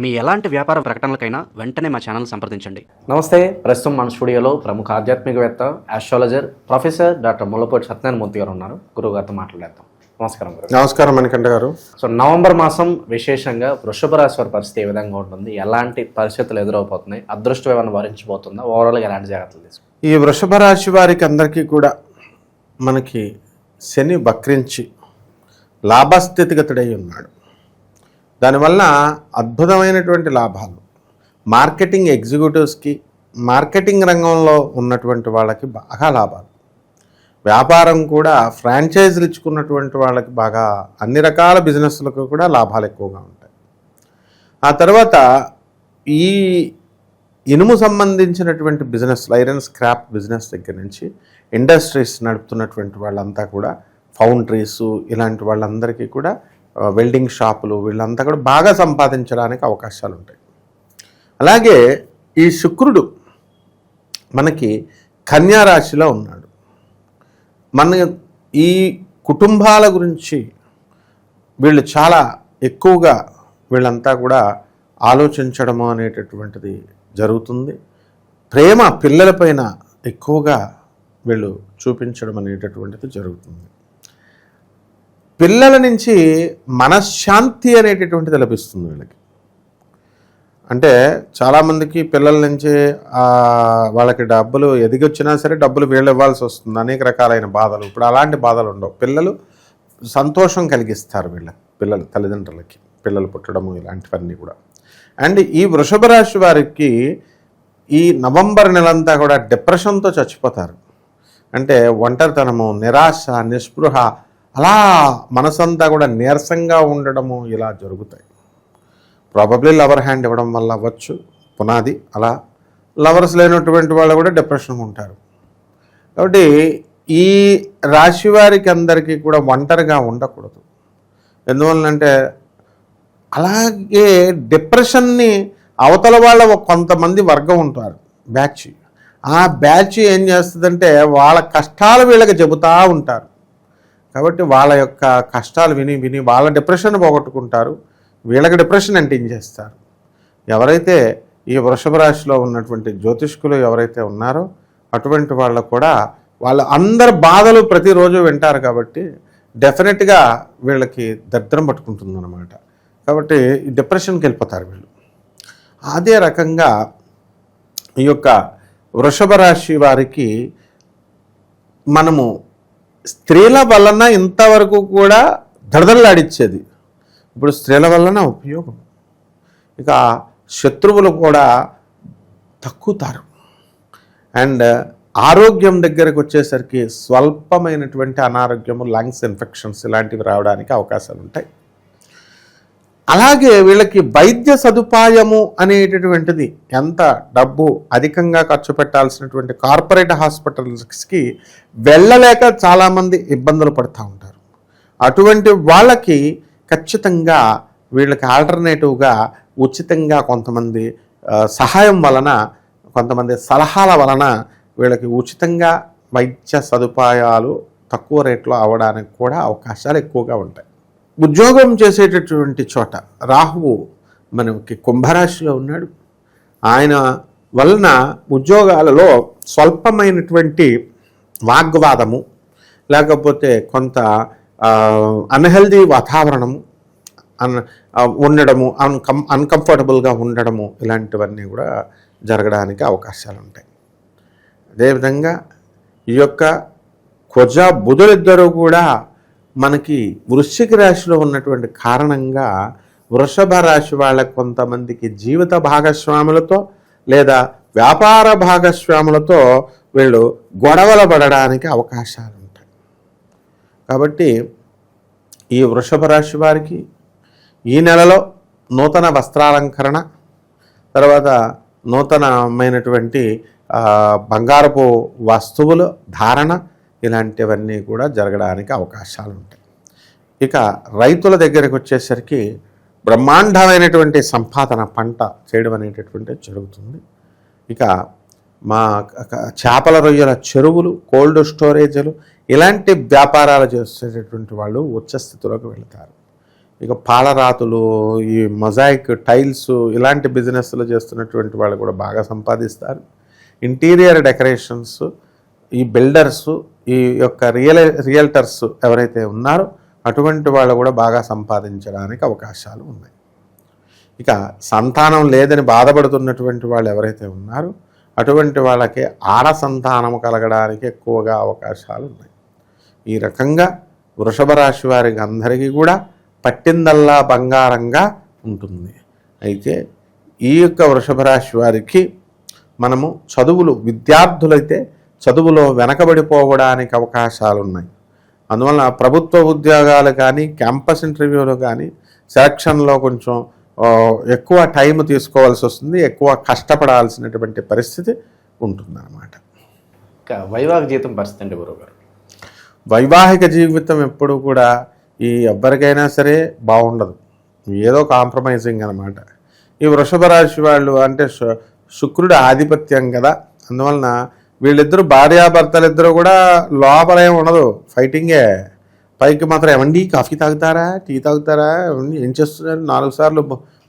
మీ ఎలాంటి వ్యాపార ప్రకటనలకైనా వెంటనే మా ఛానల్ సంప్రదించండి. నమస్తే. ప్రస్తుతం మన స్టూడియోలో ప్రముఖ ఆధ్యాత్మికవేత్త, astrologer professor doctor Mullapudi Satyanarayana Murthy గారు ఉన్నారు. గురువు గారితో మాట్లాడేద్దాం. నమస్కారం గురు. నమస్కారం మణికంఠ గారు. సో నవంబర్ మాసం విశేషంగా వృషభ రాశి వారి పరిస్థితి ఏ విధంగా ఉంటుంది, ఎలాంటి పరిస్థితులు ఎదురవబోతున్నాయి, అదృష్టం ఏమైనా వరించబోతుందా, ఓవరాల్గా ఎలాంటి జాగ్రత్తలు తీసుకుంటారు? ఈ వృషభ రాశి వారికి అందరికీ కూడా మనకి శని వక్రించి లాభస్థితిగతుడై ఉన్నాడు. దానివల్ల అద్భుతమైనటువంటి లాభాలు మార్కెటింగ్ ఎగ్జిక్యూటివ్స్కి, మార్కెటింగ్ రంగంలో ఉన్నటువంటి వాళ్ళకి బాగా లాభాలు. వ్యాపారం కూడా ఫ్రాంచైజీలు ఇచ్చుకున్నటువంటి వాళ్ళకి బాగా అన్ని రకాల బిజినెస్లకు కూడా లాభాలు ఎక్కువగా ఉంటాయి. ఆ తర్వాత ఈ ఇనుము సంబంధించినటువంటి బిజినెస్లు, ఐరన్ స్క్రాప్ బిజినెస్ దగ్గర నుంచి ఇండస్ట్రీస్ నడుపుతున్నటువంటి వాళ్ళంతా కూడా, ఫౌండరీసు ఇలాంటి వాళ్ళందరికీ కూడా, వెల్డింగ్ షాపులు, వీళ్ళంతా కూడా బాగా సంపాదించడానికి అవకాశాలు ఉంటాయి. అలాగే ఈ శుక్రుడు మనకి కన్యా రాశిలో ఉన్నాడు. మన ఈ కుటుంబాల గురించి వీళ్ళు చాలా ఎక్కువగా వీళ్ళంతా కూడా ఆలోచించడము అనేటటువంటిది జరుగుతుంది. ప్రేమ పిల్లలపైన ఎక్కువగా వీళ్ళు చూపించడం అనేటటువంటిది జరుగుతుంది. పిల్లల నుంచి మనశ్శాంతి అనేటటువంటిది లభిస్తుంది వీళ్ళకి. అంటే చాలామందికి పిల్లల నుంచి వాళ్ళకి డబ్బులు ఎదిగొచ్చినా సరే డబ్బులు వీళ్ళు ఇవ్వాల్సి వస్తుంది, అనేక రకాలైన బాధలు. ఇప్పుడు అలాంటి బాధలు ఉండవు. పిల్లలు సంతోషం కలిగిస్తారు పిల్లలు తల్లిదండ్రులకి, పిల్లలు పుట్టడము ఇలాంటివన్నీ కూడా. అండ్ ఈ వృషభ రాశి వారికి ఈ నవంబర్ నెలంతా కూడా డిప్రెషన్తో చచ్చిపోతారు. అంటే ఒంటరితనము, నిరాశ, నిస్పృహ, అలా మనసంతా కూడా నీరసంగా ఉండడము ఇలా జరుగుతాయి. ప్రాబబ్లీ లవర్ హ్యాండ్ ఇవ్వడం వల్ల అవ్వచ్చు పునాది. అలా లవర్స్ లేనటువంటి వాళ్ళు కూడా డిప్రెషన్గా ఉంటారు. కాబట్టి ఈ రాశి వారికి అందరికీ కూడా ఒంటరిగా ఉండకూడదు. ఎందువల్లంటే అలాగే డిప్రెషన్ని అవతల వాళ్ళ కొంతమంది వర్గం ఉంటారు, బ్యాచ్. ఆ బ్యాచ్ ఏం చేస్తుందంటే వాళ్ళ కష్టాలు వీళ్ళకి చెబుతూ ఉంటారు. కాబట్టి వాళ్ళ యొక్క కష్టాలు విని విని వాళ్ళ డిప్రెషన్ పోగొట్టుకుంటారు, వీళ్ళకి డిప్రెషన్ అంటించేస్తారు. ఎవరైతే ఈ వృషభ రాశిలో ఉన్నటువంటి జ్యోతిష్కులు ఎవరైతే ఉన్నారో అటువంటి వాళ్ళు కూడా వాళ్ళ అందరి బాధలు ప్రతిరోజు వింటారు. కాబట్టి డెఫినెట్గా వీళ్ళకి దరిద్రం పట్టుకుంటుందన్నమాట. కాబట్టి ఈ డిప్రెషన్కి వెళ్ళిపోతారు వీళ్ళు. అదే రకంగా ఈ యొక్క వృషభ రాశి వారికి మనము స్త్రీల వలన ఇంతవరకు కూడా దడదల్లాడిచ్చేది, ఇప్పుడు స్త్రీల వలన ఉపయోగం. ఇక శత్రువులు కూడా తక్కుతారు. అండ్ ఆరోగ్యం దగ్గరకు వచ్చేసరికి స్వల్పమైనటువంటి అనారోగ్యము, లంగ్స్ ఇన్ఫెక్షన్స్ ఇలాంటివి రావడానికి అవకాశాలు ఉంటాయి. అలాగే వీళ్ళకి వైద్య సదుపాయము అనేటటువంటిది, ఎంత డబ్బు అధికంగా ఖర్చు పెట్టాల్సినటువంటి కార్పొరేట్ హాస్పిటల్స్కి వెళ్ళలేక చాలామంది ఇబ్బందులు పడుతూ ఉంటారు. అటువంటి వాళ్ళకి ఖచ్చితంగా వీళ్ళకి ఆల్టర్నేటివ్గా ఉచితంగా కొంతమంది సహాయం వలన, కొంతమంది సలహాల వలన వీళ్ళకి ఉచితంగా వైద్య సదుపాయాలు తక్కువ రేట్లో అవ్వడానికి కూడా అవకాశాలు ఎక్కువగా ఉంటాయి. ఉద్యోగం చేసేటటువంటి చోట రాహువు మనకి కుంభరాశిలో ఉన్నాడు. ఆయన వలన ఉద్యోగాలలో స్వల్పమైనటువంటి వాగ్వాదము, లేకపోతే కొంత అన్హెల్దీ వాతావరణము ఉండడము, అన్కంఫర్టబుల్గా ఉండడము, ఇలాంటివన్నీ కూడా జరగడానికి అవకాశాలు ఉంటాయి. అదేవిధంగా ఈ యొక్క కుజ బుధులిద్దరూ కూడా మనకి వృశ్చిక రాశిలో ఉన్నటువంటి కారణంగా వృషభ రాశి వాళ్ళకి కొంతమందికి జీవిత భాగస్వాములతో లేదా వ్యాపార భాగస్వాములతో వీళ్ళు గొడవలు పడడానికి అవకాశాలు ఉంటాయి. కాబట్టి ఈ వృషభ రాశి వారికి ఈ నెలలో నూతన వస్త్రాలంకరణ, తర్వాత నూతనమైనటువంటి బంగారపు వస్తువులు ధారణ, ఇలాంటివన్నీ కూడా జరగడానికి అవకాశాలు ఉంటాయి. ఇక రైతుల దగ్గరికి వచ్చేసరికి బ్రహ్మాండమైనటువంటి సంపాదన, పంట చేయడం అనేటటువంటిది జరుగుతుంది. ఇక మా చేపల రొయ్యల చెరువులు, కోల్డ్ స్టోరేజీలు, ఇలాంటి వ్యాపారాలు చేసేటటువంటి వాళ్ళు ఉచ్చ స్థితిలోకి వెళ్తారు. ఇక పాలరాతులు, ఈ మొజాయిక్ టైల్స్ ఇలాంటి బిజినెస్లు చేస్తున్నటువంటి వాళ్ళు కూడా బాగా సంపాదిస్తారు. ఇంటీరియర్ డెకరేషన్స్, ఈ బిల్డర్స్, ఈ యొక్క రియల్టర్స్ ఎవరైతే ఉన్నారో అటువంటి వాళ్ళు కూడా బాగా సంపాదించడానికి అవకాశాలు ఉన్నాయి. ఇక సంతానం లేదని బాధపడుతున్నటువంటి వాళ్ళు ఎవరైతే ఉన్నారో అటువంటి వాళ్ళకి ఆడ సంతానం కలగడానికి ఎక్కువగా అవకాశాలు ఉన్నాయి. ఈ రకంగా వృషభ రాశి వారికి అందరికీ కూడా పట్టిందల్లా బంగారంగా ఉంటుంది. అయితే ఈ యొక్క వృషభ రాశి వారికి మనము విద్యార్థులైతే చదువులో వెనకబడిపోవడానికి అవకాశాలు ఉన్నాయి. అందువల్ల ప్రభుత్వ ఉద్యోగాలు కానీ, క్యాంపస్ ఇంటర్వ్యూలు కానీ, సెలక్షన్లో కొంచెం ఎక్కువ టైం తీసుకోవాల్సి వస్తుంది, ఎక్కువ కష్టపడాల్సినటువంటి పరిస్థితి ఉంటుందన్నమాట. ఇంకా వైవాహిక జీవితం పరిస్థితి అండి గురువుగారు? వైవాహిక జీవితం ఎప్పుడు కూడా ఎవ్వరికైనా సరే బాగుండదు, ఏదో కాంప్రమైజింగ్ అనమాట. ఈ వృషభ రాశి వాళ్ళు అంటే శుక్రుడు ఆధిపత్యం కదా, అందువలన వీళ్ళిద్దరూ భార్యాభర్తలిద్దరూ కూడా లోపలేం ఉండదు, ఫైటింగే. పైకి మాత్రం ఏమండి కాఫీ తాగుతారా, టీ తాగుతారా, ఏం చేస్తున్నారు, 4 సార్లు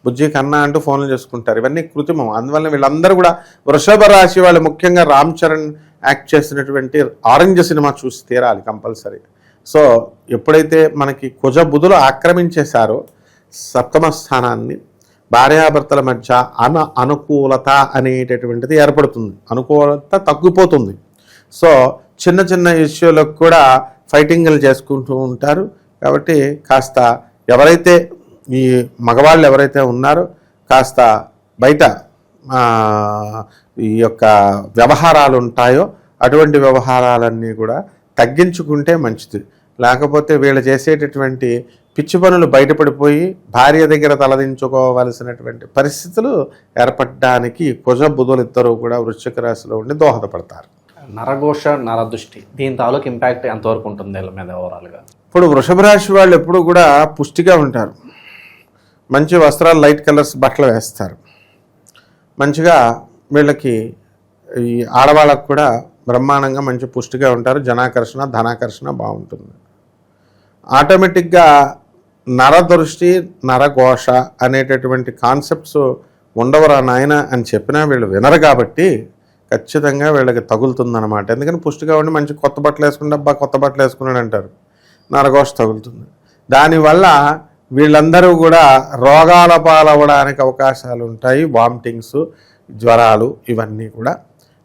బుజ్జి కన్నా అంటూ ఫోన్లు చేసుకుంటారు. ఇవన్నీ కృత్రిమం. అందువల్ల వీళ్ళందరూ కూడా వృషభ రాశి వాళ్ళు ముఖ్యంగా రామ్ చరణ్ యాక్ట్ చేసినటువంటి ఆరెంజ్ సినిమా చూసి తీరాలి కంపల్సరీ. సో ఎప్పుడైతే మనకి కుజ బుధులు ఆక్రమించేశారో సప్తమ స్థానాన్ని, భార్యాభర్తల మధ్య అనుకూలత అనేటటువంటిది ఏర్పడుతుంది, అనుకూలత తగ్గిపోతుంది. సో చిన్న చిన్న ఇష్యూలకు కూడా ఫైటింగ్లు చేసుకుంటూ ఉంటారు. కాబట్టి కాస్త ఎవరైతే ఈ మగవాళ్ళు ఎవరైతే ఉన్నారో కాస్త బయట ఈ యొక్క వ్యవహారాలు ఉంటాయో అటువంటి వ్యవహారాలన్నీ కూడా తగ్గించుకుంటే మంచిది. లేకపోతే వీళ్ళు చేసేటటువంటి పిచ్చి పనులు బయటపడిపోయి భార్య దగ్గర తలదించుకోవలసినటువంటి పరిస్థితులు ఏర్పడడానికి కుజ బుధులు ఇద్దరూ కూడా వృశ్చిక రాశిలో ఉండి దోహదపడతారు. నరఘోష, నరదృష్టి దీని తాలూకు ఇంపాక్ట్ ఎంతవరకు ఉంటుంది వీళ్ళ మీద ఓవరాల్గా? ఇప్పుడు వృషభ రాశి వాళ్ళు ఎప్పుడు కూడా పుష్టిగా ఉంటారు, మంచి వస్త్రాలు, లైట్ కలర్స్ బట్టలు వేస్తారు, మంచిగా వీళ్ళకి ఈ ఆడవాళ్ళకు కూడా బ్రహ్మాండంగా మంచి పుష్టిగా ఉంటారు, జనాకర్షణ, ధనాకర్షణ బాగుంటుంది. ఆటోమేటిక్గా నరదృష్టి, నరఘోష అనేటటువంటి కాన్సెప్ట్స్ ఉండవరా నాయన అని చెప్పినా వీళ్ళు వినరు కాబట్టి ఖచ్చితంగా వీళ్ళకి తగులుతుందన్నమాట. ఎందుకని పుష్టిగా ఉండి మంచి కొత్త బట్టలు వేసుకుంటే అబ్బా కొత్త బట్టలు వేసుకున్నాడు అంటారు, నరఘోష తగులుతుంది. దానివల్ల వీళ్ళందరూ కూడా రోగాల పాలవడానికి అవకాశాలు ఉంటాయి, వామిటింగ్స్, జ్వరాలు ఇవన్నీ కూడా.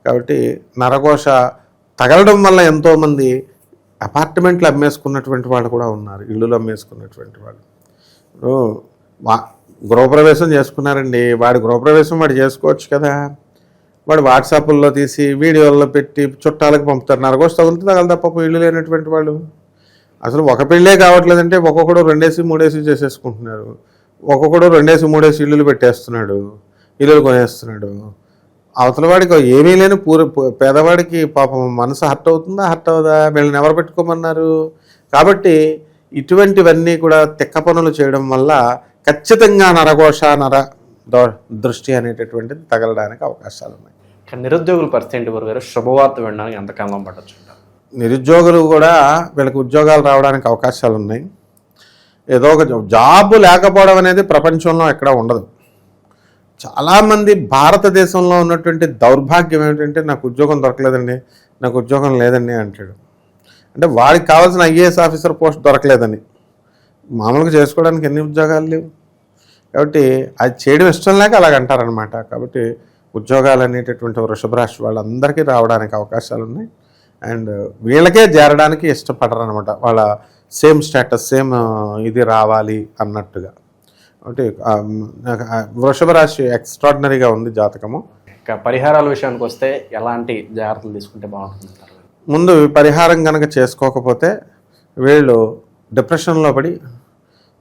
కాబట్టి నరఘోష తగలడం వల్ల ఎంతోమంది అపార్ట్మెంట్లు అమ్మేసుకున్నటువంటి వాళ్ళు కూడా ఉన్నారు, ఇళ్ళు అమ్మేసుకున్నటువంటి వాళ్ళు. గృహప్రవేశం చేసుకున్నారండి, వాడి గృహప్రవేశం వాడు చేసుకోవచ్చు కదా, వాడు వాట్సాప్లో తీసి వీడియోల్లో పెట్టి చుట్టాలకు పంపుతారు. నరఘోష తగులుతుంది తగల తప్ప ఇల్లు లేనటువంటి వాళ్ళు. అసలు ఒక పెళ్ళే కావట్లేదంటే ఒక్కొక్కడు 2 3 చేసేసుకుంటున్నారు, ఒక్కొక్కడు 2 3 ఇల్లులు పెట్టేస్తున్నాడు, ఇల్లులు కొనేస్తున్నాడు. అవతల వాడికి ఏమీ లేని పేదవాడికి పాపం మనసు హర్ట్ అవుతుందా, హర్ట్ అవుదా? వీళ్ళని ఎవరు పెట్టుకోమన్నారు? కాబట్టి ఇటువంటివన్నీ కూడా తిక్క పనులు చేయడం వల్ల ఖచ్చితంగా నరఘోష, దృష్టి అనేటటువంటిది తగలడానికి అవకాశాలు ఉన్నాయి. నిరుద్యోగుల పరిస్థితి ఏంటి గురుగారు? శుభవార్త వినడానికి ఎంతకాలం పట్టొచ్చు? నిరుద్యోగులు కూడా వీళ్ళకి ఉద్యోగాలు రావడానికి అవకాశాలు ఉన్నాయి. ఏదో ఒక జాబ్ లేకపోవడం అనేది ప్రపంచంలో ఎక్కడా ఉండదు. చాలామంది భారతదేశంలో ఉన్నటువంటి దౌర్భాగ్యం ఏమిటంటే నాకు ఉద్యోగం దొరకలేదండి, నాకు ఉద్యోగం లేదండి అంటాడు. అంటే వాడికి కావాల్సిన ఐఏఎస్ ఆఫీసర్ పోస్ట్ దొరకలేదని. మామూలుగా చేసుకోవడానికి ఎన్ని ఉద్యోగాలు లేవు. కాబట్టి అది చేయడం ఇష్టం లేక అలాగంటారనమాట. కాబట్టి ఉద్యోగాలు అనేటటువంటి వృషభ రాశి వాళ్ళందరికీ రావడానికి అవకాశాలు ఉన్నాయి. అండ్ వీళ్ళకే చేరడానికి ఇష్టపడరు అనమాట, వాళ్ళ సేమ్ స్టేటస్, సేమ్ ఇది రావాలి అన్నట్టుగా. అంటే వృషభ రాశి ఎక్స్ట్రాడినరీగా ఉంది జాతకము. ఇక పరిహారాల విషయానికి వస్తే ఎలాంటి జాగ్రత్తలు తీసుకుంటే బాగుంటుంది? ముందు పరిహారం కనుక చేసుకోకపోతే వీళ్ళు డిప్రెషన్లో పడి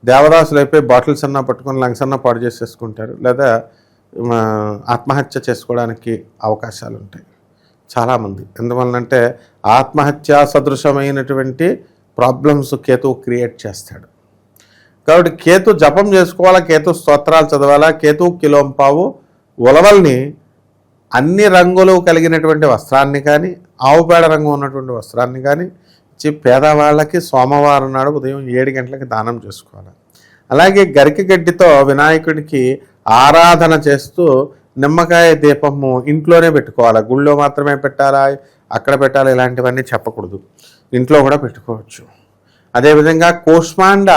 దేవదాసులు అయిపోయి బాటిల్స్ అన్నా పట్టుకొని లంగ్స్ అన్నా పాడు చేసేసుకుంటారు, లేదా ఆత్మహత్య చేసుకోవడానికి అవకాశాలు ఉంటాయి చాలామంది. ఎందువల్లంటే ఆత్మహత్య సదృశమైనటువంటి ప్రాబ్లమ్స్ కేతువు క్రియేట్ చేస్తాడు. కాబట్టి కేతు జపం చేసుకోవాలా, కేతు స్తోత్రాలు చదవాలా, కేతు కిలోంపావు ఉలవల్ని అన్ని రంగులు కలిగినటువంటి వస్త్రాన్ని కానీ, ఆవుపేడ రంగు ఉన్నటువంటి వస్త్రాన్ని కానీ ఇచ్చి పేదవాళ్ళకి సోమవారం నాడు ఉదయం 7 గంటలకి దానం చేసుకోవాలి. అలాగే గరిక గడ్డితో వినాయకుడికి ఆరాధన చేస్తూ నిమ్మకాయ దీపము ఇంట్లోనే పెట్టుకోవాలి. గుళ్ళో మాత్రమే పెట్టాలా, అక్కడ పెట్టాలి, ఇలాంటివన్నీ చెప్పకూడదు. ఇంట్లో కూడా పెట్టుకోవచ్చు. అదేవిధంగా కూష్మాండ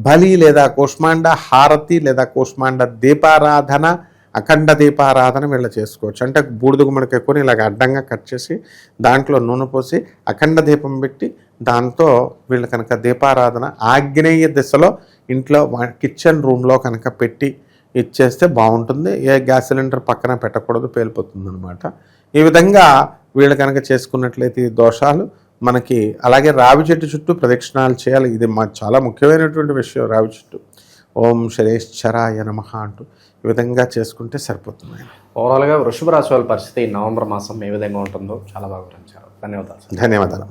బలి లేదా కూష్మాండ హారతి లేదా కూష్మాండ దీపారాధన, అఖండ దీపారాధన వీళ్ళ చేసుకోవచ్చు. అంటే బూడిద గుమ్మడికి ఎక్కువ ఇలాగ అడ్డంగా కట్ చేసి దాంట్లో నూనె పోసి అఖండ దీపం పెట్టి దాంతో వీళ్ళు కనుక దీపారాధన ఆగ్నేయ దిశలో ఇంట్లో కిచెన్ రూమ్లో కనుక పెట్టి ఇచ్చేస్తే బాగుంటుంది. ఏ గ్యాస్ సిలిండర్ పక్కన పెట్టకూడదు, పేలిపోతుంది అనమాట. ఈ విధంగా వీళ్ళు కనుక చేసుకున్నట్లయితే ఈ దోషాలు మనకి. అలాగే రావి చెట్టు చుట్టూ ప్రదక్షిణాలు చేయాలి. ఇది చాలా ముఖ్యమైనటువంటి విషయం. రావి చెట్టు ఓం శరేశ్వరాయ నమః అంటూ ఈ విధంగా చేసుకుంటే సరిపోతుంది. ఓవరాల్గా వృషభ రాశి వాళ్ళ పరిస్థితి నవంబర్ మాసం ఏ విధంగా ఉంటుందో చాలా బాగా వివరించారు. ధన్యవాదాలు. ధన్యవాదాలు.